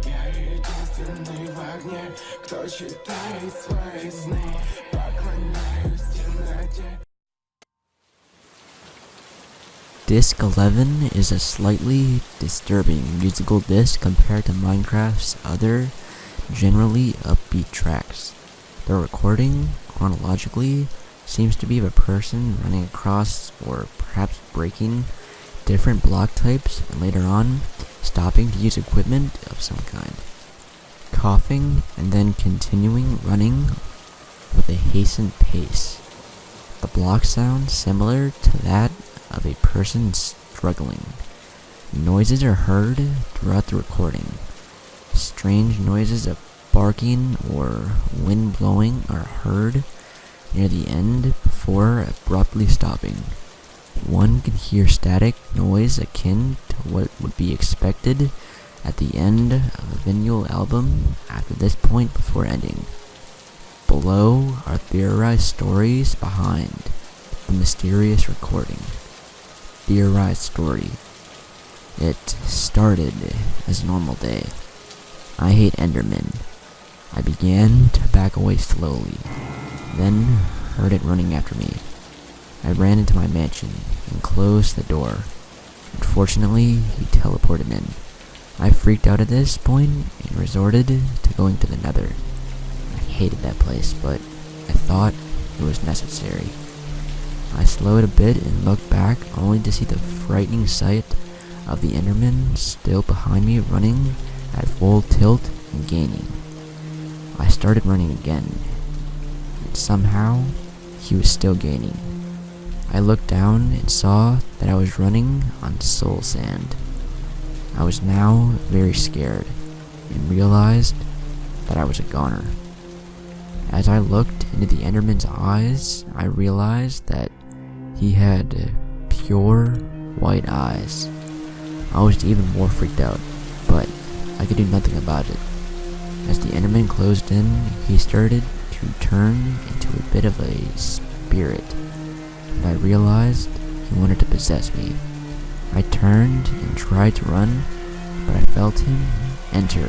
Я единственный в огне, кто читает свои сны. Поклоняюсь темноте. Disc 11 is a slightly disturbing musical disc compared to Minecraft's other, generally upbeat tracks. The recording, chronologically, seems to be of a person running across or perhaps breaking different block types and later on stopping to use equipment of some kind, coughing and then continuing running with a hastened pace. The block sounds similar to that of a person struggling. Noises are heard throughout the recording. Strange noises of barking or wind blowing are heard near the end before abruptly stopping. One can hear static noise akin to what would be expected at the end of a vinyl album after this point before ending. Below are theorized stories behind the mysterious recording. Theorized story. It started as a normal day. I hate Endermen. I began to back away slowly, then heard it running after me. I ran into my mansion and closed the door. Unfortunately, he teleported in. I freaked out at this point and resorted to going to the Nether. I hated that place, but I thought it was necessary. I slowed a bit and looked back only to see the frightening sight of the Enderman still behind me running at full tilt and gaining. I started running again, and somehow he was still gaining. I looked down and saw that I was running on soul sand. I was now very scared and realized that I was a goner. As I looked into the Enderman's eyes, I realized that he had pure white eyes. I was even more freaked out, but I could do nothing about it. As the Enderman closed in, he started to turn into a bit of a spirit, and I realized he wanted to possess me. I turned and tried to run, but I felt him enter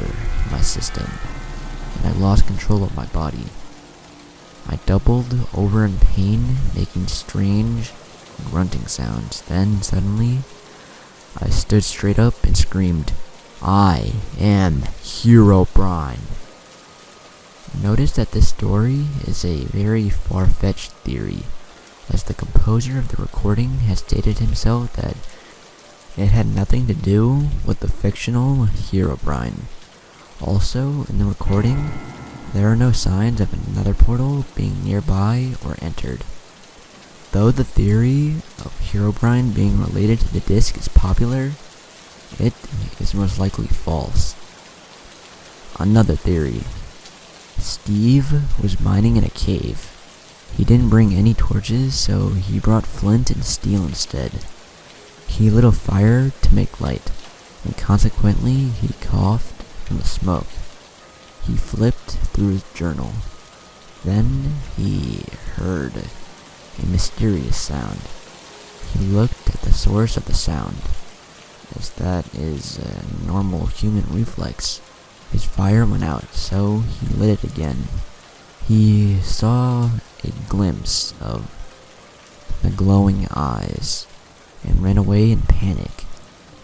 my system, and I lost control of my body. I doubled over in pain, making strange grunting sounds. Then suddenly, I stood straight up and screamed, "I am Herobrine." Notice that this story is a very far-fetched theory, as the composer of the recording has stated himself that it had nothing to do with the fictional Herobrine. Also, in the recording, there are no signs of another portal being nearby or entered. Though the theory of Herobrine being related to the disc is popular, it is most likely false. Another theory. Steve was mining in a cave. He didn't bring any torches, so he brought flint and steel instead. He lit a fire to make light, and consequently he coughed from the smoke. He flipped through his journal. Then he heard a mysterious sound. He looked at the source of the sound, as that is a normal human reflex. His fire went out, so he lit it again. He saw a glimpse of the glowing eyes and ran away in panic.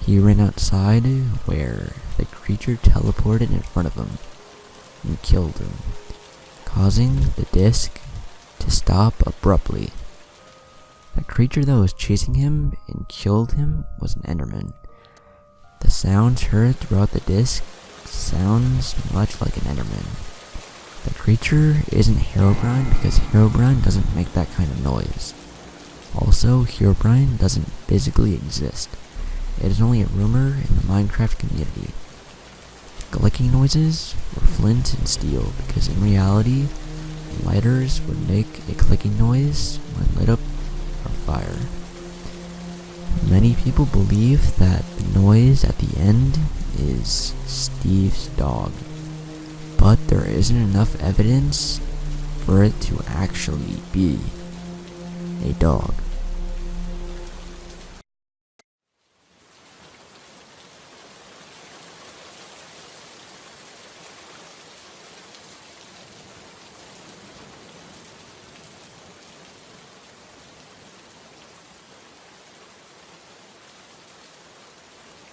He ran outside where the creature teleported in front of him and killed him, causing the disc to stop abruptly. The creature that was chasing him and killed him was an Enderman. The sounds heard throughout the disc sounds much like an Enderman. The creature isn't Herobrine because Herobrine doesn't make that kind of noise. Also, Herobrine doesn't physically exist. It is only a rumor in the Minecraft community. Clicking noises were flint and steel because in reality, lighters would make a clicking noise when lit up on fire. Many people believe that the noise at the end is Steve's dog, but there isn't enough evidence for it to actually be a dog.